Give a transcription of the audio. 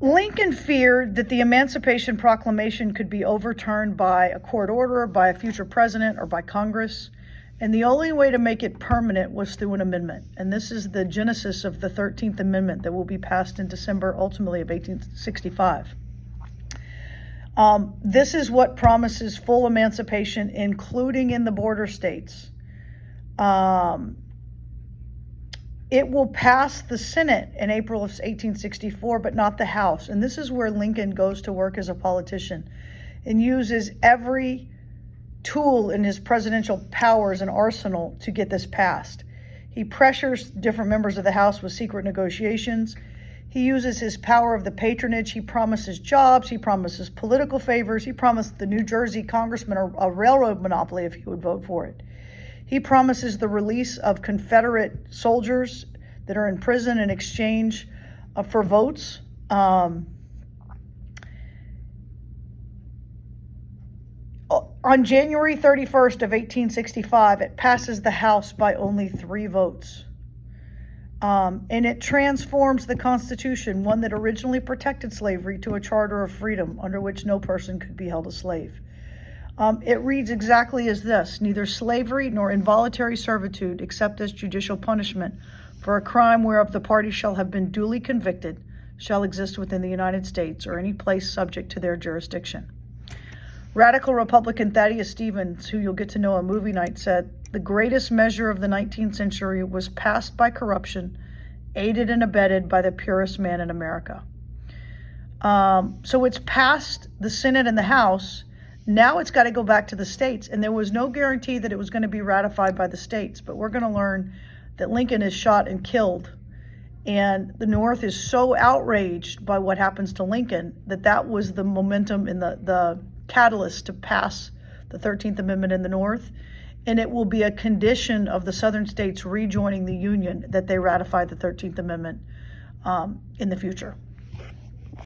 Lincoln feared that the Emancipation Proclamation could be overturned by a court order, by a future president, or by Congress. And the only way to make it permanent was through an amendment. And this is the genesis of the 13th Amendment that will be passed in December, ultimately, of 1865. This is what promises full emancipation, including in the border states. It will pass the Senate in April of 1864, but not the House. And this is where Lincoln goes to work as a politician and uses every tool in his presidential powers and arsenal to get this passed. He pressures different members of the House with secret negotiations. He uses his power of the patronage. He promises jobs. He promises political favors. He promised the New Jersey congressman a railroad monopoly if he would vote for it. He promises the release of Confederate soldiers that are in prison in exchange for votes. On January 31st of 1865, it passes the House by only 3 votes. And it transforms the Constitution, one that originally protected slavery, to a charter of freedom under which no person could be held a slave. It reads exactly as this: neither slavery nor involuntary servitude, except as judicial punishment for a crime whereof the party shall have been duly convicted, shall exist within the United States or any place subject to their jurisdiction. Radical Republican Thaddeus Stevens, who you'll get to know on movie night, said, "The greatest measure of the 19th century was passed by corruption, aided and abetted by the purest man in America." So it's passed the Senate and the House. Now it's got to go back to the states, and there was no guarantee that it was going to be ratified by the states. But we're going to learn that Lincoln is shot and killed, and the North is so outraged by what happens to Lincoln that was the momentum and the catalyst to pass the 13th Amendment in the North. And it will be a condition of the Southern states rejoining the Union that they ratify the 13th Amendment in the future.